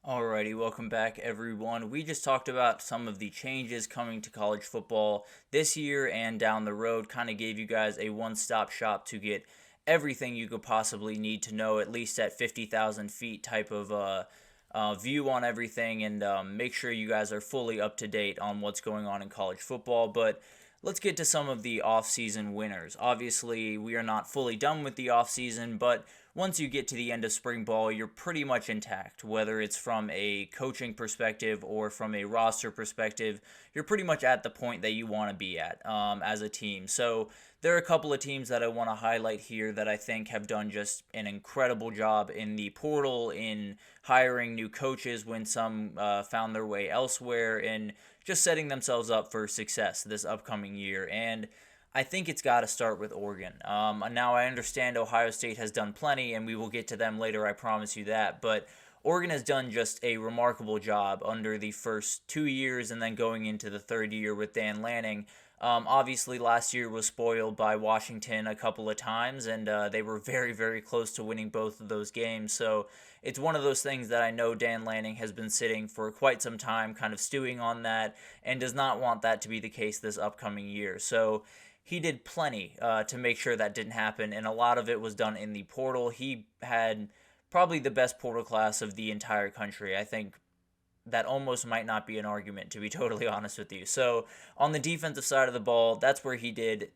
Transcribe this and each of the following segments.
Alrighty, welcome back everyone. We just talked about some of the changes coming to college football this year and down the road, kind of gave you guys a one-stop shop to get everything you could possibly need to know, at least at 50,000 feet type of view on everything, and make sure you guys are fully up to date on what's going on in college football. But let's get to some of the off-season winners. Obviously, we are not fully done with the off-season, but once you get to the end of spring ball, you're pretty much intact. Whether it's from a coaching perspective or from a roster perspective, you're pretty much at the point that you want to be at as a team. So there are a couple of teams that I want to highlight here that I think have done just an incredible job in the portal, in hiring new coaches when some found their way elsewhere, and just setting themselves up for success this upcoming year. And I think it's got to start with Oregon. Now, I understand Ohio State has done plenty, and we will get to them later, I promise you that. But Oregon has done just a remarkable job under the first 2 years and then going into the third year with Dan Lanning. Obviously, last year was spoiled by Washington a couple of times, and they were very, very close to winning both of those games. So it's one of those things that I know Dan Lanning has been sitting for quite some time, kind of stewing on that, and does not want that to be the case this upcoming year. So he did plenty to make sure that didn't happen, and a lot of it was done in the portal. He had probably the best portal class of the entire country. I think that almost might not be an argument, to be totally honest with you. So on the defensive side of the ball, that's where he did,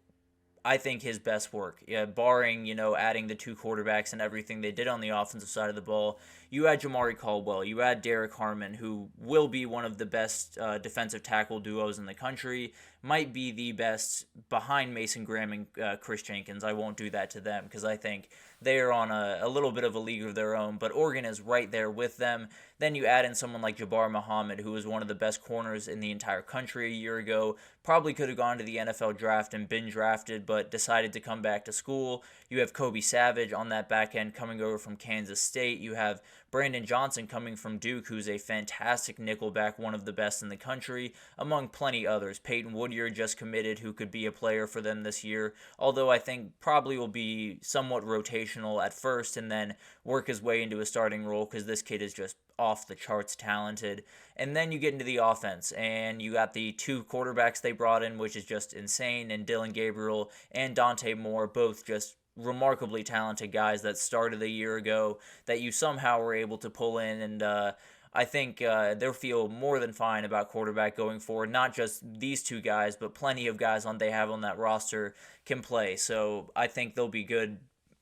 I think, his best work. Yeah, barring, adding the two quarterbacks and everything they did on the offensive side of the ball. You add Jamari Caldwell, you add Derek Harmon, who will be one of the best defensive tackle duos in the country, might be the best behind Mason Graham and Chris Jenkins. I won't do that to them because I think they are on a little bit of a league of their own, but Oregon is right there with them. Then you add in someone like Jabbar Muhammad, who was one of the best corners in the entire country a year ago. Probably could have gone to the NFL draft and been drafted, but decided to come back to school. You have Kobe Savage on that back end coming over from Kansas State. You have Brandon Johnson coming from Duke, who's a fantastic nickelback, one of the best in the country, among plenty others. Peyton Woodyard just committed, who could be a player for them this year, although I think probably will be somewhat rotational at first and then work his way into a starting role because this kid is just off the charts talented. And then you get into the offense, and you got the two quarterbacks they brought in, which is just insane, and Dylan Gabriel and Dante Moore, both just remarkably talented guys that started a year ago that you somehow were able to pull in, and I think they'll feel more than fine about quarterback going forward. Not just these two guys, but plenty of guys they have on that roster can play. So I think they'll be good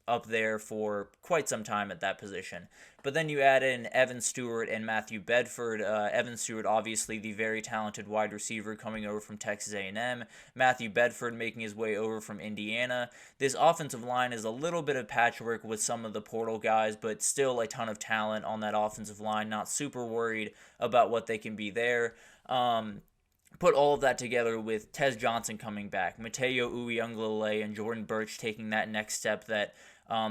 up there for quite some time at that position. But then you add in Evan Stewart and Matthew Bedford. Evan Stewart, obviously the very talented wide receiver coming over from Texas A&M. Matthew Bedford making his way over from Indiana. This offensive line is a little bit of patchwork with some of the portal guys, but still a ton of talent on that offensive line. Not super worried about what they can be there. Put all of that together with Tez Johnson coming back, Mateo Uiagalelei and Jordan Birch taking that next step that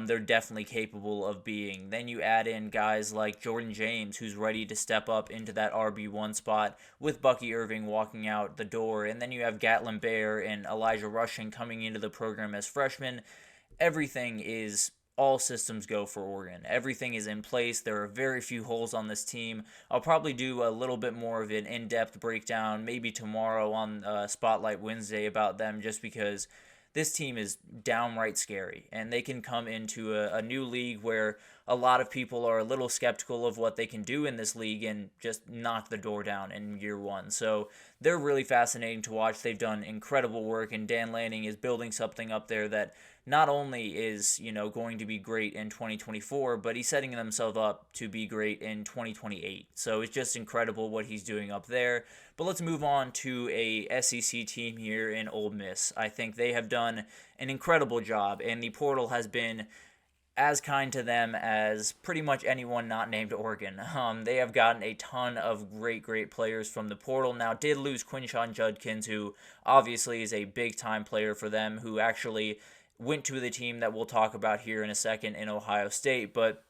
they're definitely capable of being. Then you add in guys like Jordan James, who's ready to step up into that RB1 spot with Bucky Irving walking out the door. And then you have Gatlin Bair and Elijah Rushing coming into the program as freshmen. Everything is all systems go for Oregon. Everything is in place. There are very few holes on this team. I'll probably do a little bit more of an in-depth breakdown maybe tomorrow on Spotlight Wednesday about them, just because this team is downright scary, and they can come into a new league where a lot of people are a little skeptical of what they can do in this league and just knock the door down in year one. So they're really fascinating to watch. They've done incredible work, and Dan Lanning is building something up there that not only is, going to be great in 2024, but he's setting himself up to be great in 2028. So it's just incredible what he's doing up there. But let's move on to a SEC team here in Ole Miss. I think they have done an incredible job, and the portal has been as kind to them as pretty much anyone not named Oregon. They have gotten a ton of great players from the portal. Now, did lose Quinshon Judkins, who obviously is a big-time player for them, who actually went to the team that we'll talk about here in a second in Ohio State. But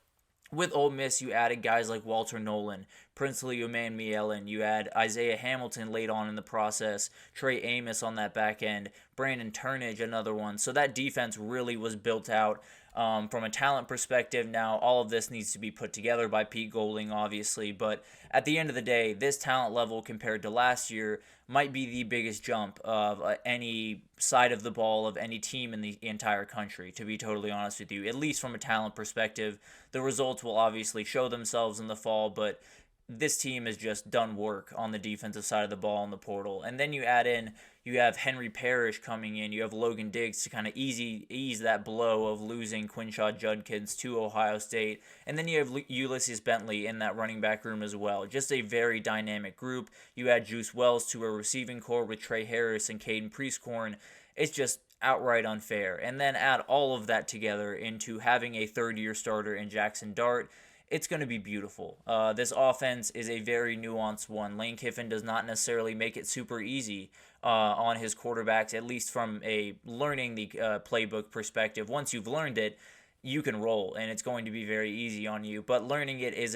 with Ole Miss, you added guys like Walter Nolan, Princely Uman-Mielen. You add Isaiah Hamilton late on in the process, Trey Amos on that back end, Brandon Turnage, another one. So that defense really was built out from a talent perspective. Now, all of this needs to be put together by Pete Golding, obviously, but at the end of the day, this talent level compared to last year might be the biggest jump of any side of the ball of any team in the entire country, to be totally honest with you. At least from a talent perspective, the results will obviously show themselves in the fall, but this team has just done work on the defensive side of the ball in the portal. And then you have Henry Parrish coming in, you have Logan Diggs to kind of ease that blow of losing Quinshaw Judkins to Ohio State. And then you have Ulysses Bentley in that running back room as well. Just a very dynamic group. You add Juice Wells to a receiving core with Trey Harris and Caden Priestcorn. It's just outright unfair. And then add all of that together into having a third-year starter in Jackson Dart. It's going to be beautiful. This offense is a very nuanced one. Lane Kiffin does not necessarily make it super easy on his quarterbacks, at least from a learning the playbook perspective. Once you've learned it, you can roll, and it's going to be very easy on you. But learning it is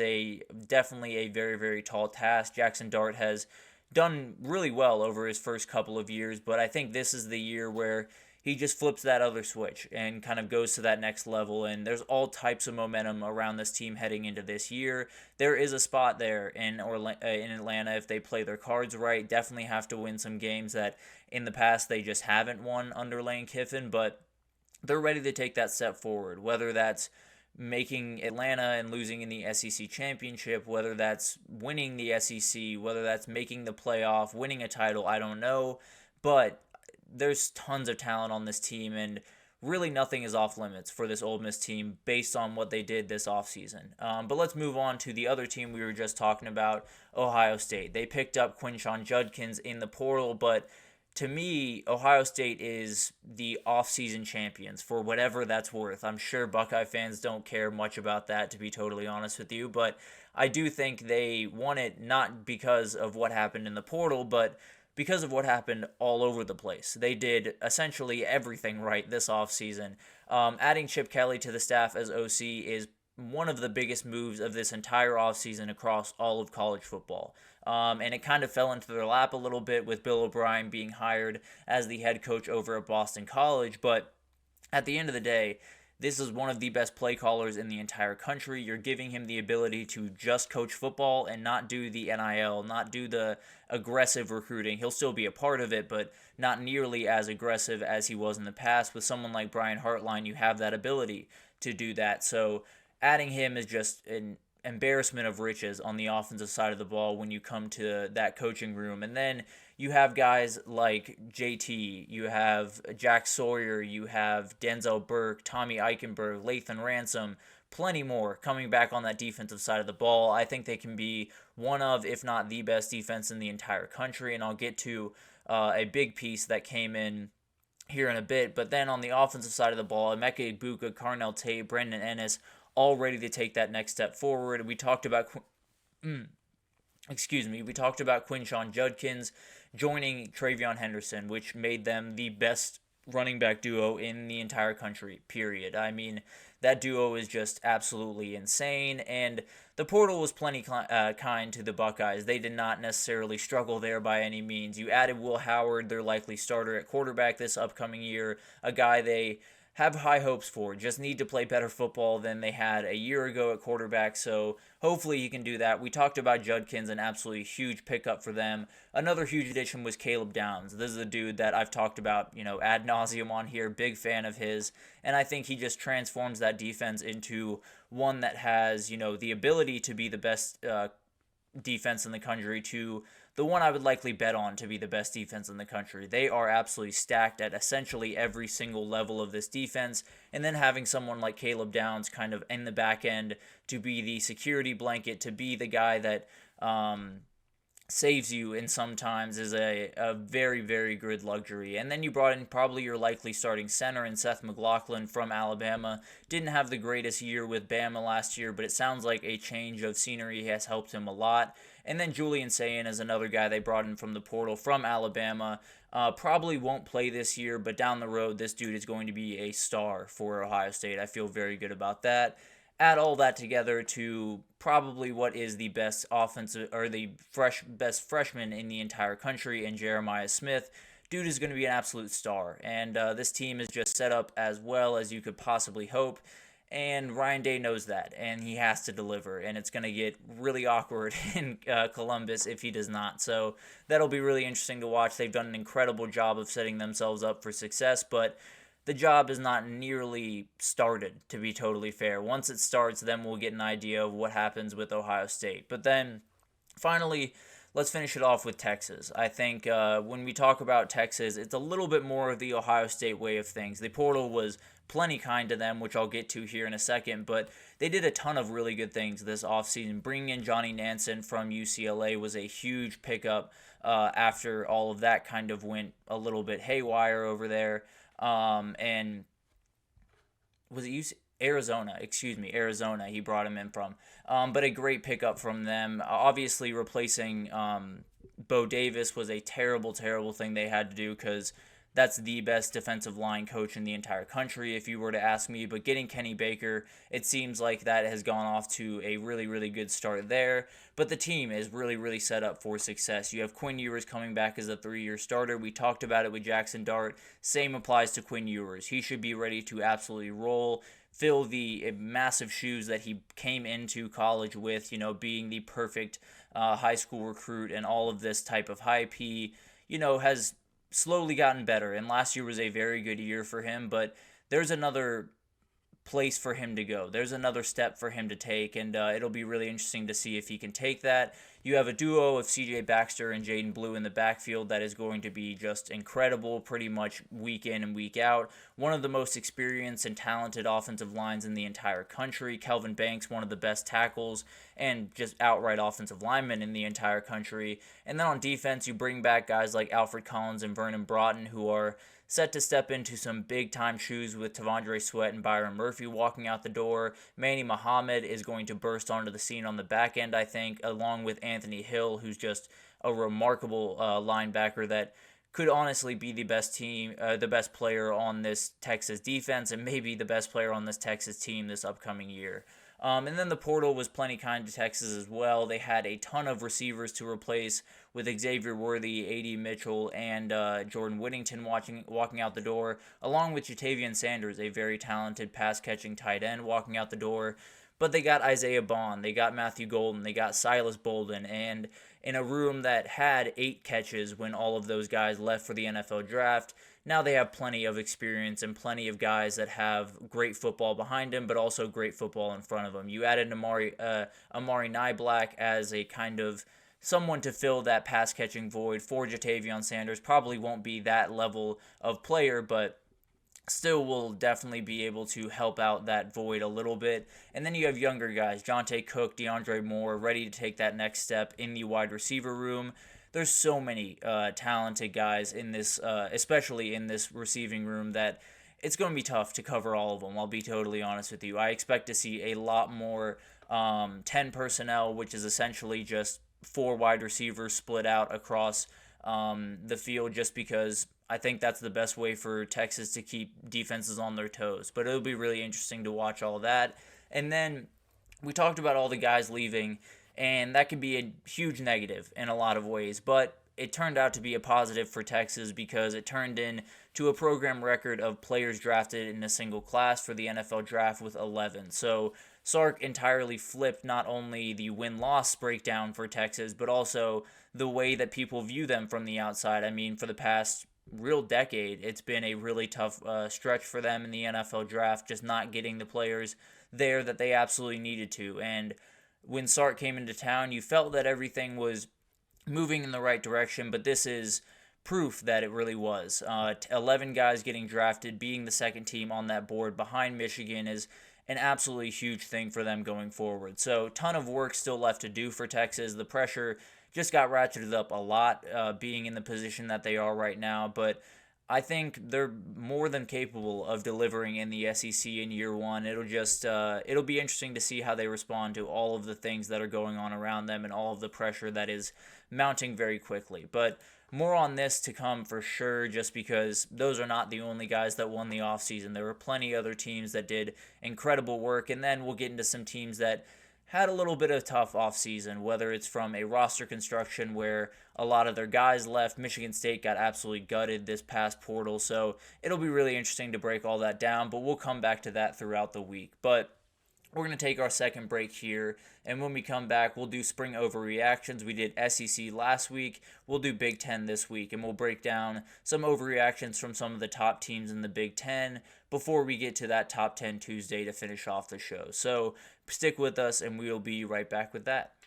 definitely a very, very tall task. Jackson Dart has done really well over his first couple of years, but I think this is the year where he just flips that other switch and kind of goes to that next level. And there's all types of momentum around this team heading into this year. There is a spot there in Atlanta if they play their cards right. Definitely have to win some games that in the past they just haven't won under Lane Kiffin, but they're ready to take that step forward, whether that's making Atlanta and losing in the SEC championship, whether that's winning the SEC, whether that's making the playoff, winning a title, I don't know. But there's tons of talent on this team, and really nothing is off limits for this Ole Miss team based on what they did this offseason. But let's move on to the other team we were just talking about, Ohio State. They picked up Quinshaw Judkins in the portal, but to me, Ohio State is the offseason champions for whatever that's worth. I'm sure Buckeye fans don't care much about that, to be totally honest with you, but I do think they won it not because of what happened in the portal, but because of what happened all over the place. They did essentially everything right this offseason. Adding Chip Kelly to the staff as OC is one of the biggest moves of this entire offseason across all of college football. And it kind of fell into their lap a little bit with Bill O'Brien being hired as the head coach over at Boston College. But at the end of the day, this is one of the best play callers in the entire country. You're giving him the ability to just coach football and not do the NIL, not do the aggressive recruiting. He'll still be a part of it, but not nearly as aggressive as he was in the past. With someone like Brian Hartline, you have that ability to do that. So adding him is just an embarrassment of riches on the offensive side of the ball when you come to that coaching room. And then you have guys like JT, you have Jack Sawyer, you have Denzel Burke, Tommy Eichenberg, Lathan Ransom, plenty more coming back on that defensive side of the ball. I think they can be one of, if not the best defense in the entire country, and I'll get to a big piece that came in here in a bit. But then on the offensive side of the ball, Emeka Egbuka, Carnell Tate, Brendan Ennis, all ready to take that next step forward. We talked about Quinshaw Judkins joining Travion Henderson, which made them the best running back duo in the entire country, period. I mean, that duo is just absolutely insane, and the portal was plenty kind to the Buckeyes. They did not necessarily struggle there by any means. You added Will Howard, their likely starter at quarterback this upcoming year, a guy they have high hopes for, just need to play better football than they had a year ago at quarterback, so hopefully he can do that. We talked about Judkins, an absolutely huge pickup for them. Another huge addition was Caleb Downs. This is a dude that I've talked about, ad nauseum on here, big fan of his, and I think he just transforms that defense into one that has, the ability to be the best defense in the country to the one I would likely bet on to be the best defense in the country. They are absolutely stacked at essentially every single level of this defense, and then having someone like Caleb Downs kind of in the back end to be the security blanket, to be the guy that saves you in sometimes is a very, very good luxury. And then you brought in probably your likely starting center in Seth McLaughlin from Alabama. Didn't have the greatest year with Bama last year, but it sounds like a change of scenery has helped him a lot. And then Julian Sayin is another guy they brought in from the portal from Alabama. Probably won't play this year, but down the road, this dude is going to be a star for Ohio State. I feel very good about that. Add all that together to probably what is the best offensive or the best freshman in the entire country in Jeremiah Smith dude is going to be an absolute star. And this team is just set up as well as you could possibly hope. And Ryan Day knows that, and he has to deliver. And it's going to get really awkward in Columbus if he does not. So that'll be really interesting to watch. They've done an incredible job of setting themselves up for success, but the job is not nearly started, to be totally fair. Once it starts, then we'll get an idea of what happens with Ohio State. But then, finally, let's finish it off with Texas. I think when we talk about Texas, it's a little bit more of the Ohio State way of things. The portal was plenty kind to them, which I'll get to here in a second, but they did a ton of really good things this offseason. Bringing in Johnny Nansen from UCLA was a huge pickup after all of that kind of went a little bit haywire over there. And was it Arizona? Arizona. He brought him in from, but a great pickup from them. Obviously, replacing Bo Davis was a terrible, terrible thing they had to do because that's the best defensive line coach in the entire country, if you were to ask me. But getting Kenny Baker, it seems like that has gone off to a really, really good start there. But the team is really, really set up for success. You have Quinn Ewers coming back as a 3-year starter. We talked about it with Jackson Dart. Same applies to Quinn Ewers. He should be ready to absolutely roll, fill the massive shoes that he came into college with, being the perfect high school recruit and all of this type of hype. He, has slowly gotten better, and last year was a very good year for him, but there's another place for him to go. There's another step for him to take, and it'll be really interesting to see if he can take that. You have a duo of CJ Baxter and Jaden Blue in the backfield that is going to be just incredible pretty much week in and week out. One of the most experienced and talented offensive lines in the entire country. Kelvin Banks, one of the best tackles and just outright offensive linemen in the entire country. And then on defense, you bring back guys like Alfred Collins and Vernon Broughton, who are set to step into some big-time shoes with Tavondre Sweat and Byron Murphy walking out the door. Manny Muhammad is going to burst onto the scene on the back end, I think, along with Anthony Hill, who's just a remarkable linebacker that could honestly be the best player on this Texas defense, and maybe the best player on this Texas team this upcoming year. And then the portal was plenty kind to Texas as well. They had a ton of receivers to replace with Xavier Worthy, A.D. Mitchell, and Jordan Whittington walking out the door, along with Jatavian Sanders, a very talented pass-catching tight end, walking out the door. But they got Isaiah Bond, they got Matthew Golden, they got Silas Bolden, and in a room that had 8 catches when all of those guys left for the NFL draft, now they have plenty of experience and plenty of guys that have great football behind them, but also great football in front of them. You added Amari Nyblack as a kind of someone to fill that pass-catching void for Jatavion Sanders. Probably won't be that level of player, but still will definitely be able to help out that void a little bit. And then you have younger guys, Jonte Cook, DeAndre Moore, ready to take that next step in the wide receiver room. There's so many talented guys in this, especially in this receiving room, that it's going to be tough to cover all of them. I'll be totally honest with you. I expect to see a lot more 10 personnel, which is essentially just 4 wide receivers split out across the field, just because I think that's the best way for Texas to keep defenses on their toes. But it'll be really interesting to watch all that. And then we talked about all the guys leaving, and that could be a huge negative in a lot of ways, but it turned out to be a positive for Texas because it turned into a program record of players drafted in a single class for the NFL draft with 11. So Sark entirely flipped not only the win-loss breakdown for Texas, but also the way that people view them from the outside. I mean, for the past real decade, it's been a really tough stretch for them in the NFL draft, just not getting the players there that they absolutely needed to. And when Sark came into town, you felt that everything was moving in the right direction, but this is proof that it really was. 11 guys getting drafted, being the second team on that board behind Michigan is an absolutely huge thing for them going forward. So, ton of work still left to do for Texas. The pressure just got ratcheted up a lot, being in the position that they are right now, but I think they're more than capable of delivering in the SEC in year one. It'll be interesting to see how they respond to all of the things that are going on around them and all of the pressure that is mounting very quickly. But more on this to come for sure, just because those are not the only guys that won the offseason. There were plenty other teams that did incredible work, and then we'll get into some teams that had a little bit of a tough offseason, whether it's from a roster construction where a lot of their guys left. Michigan State got absolutely gutted this past portal, so it'll be really interesting to break all that down, but we'll come back to that throughout the week. But we're going to take our second break here, and when we come back, we'll do spring overreactions. We did SEC last week. We'll do Big Ten this week, and we'll break down some overreactions from some of the top teams in the Big Ten before we get to that Top 10 Tuesday to finish off the show. So stick with us, and we'll be right back with that.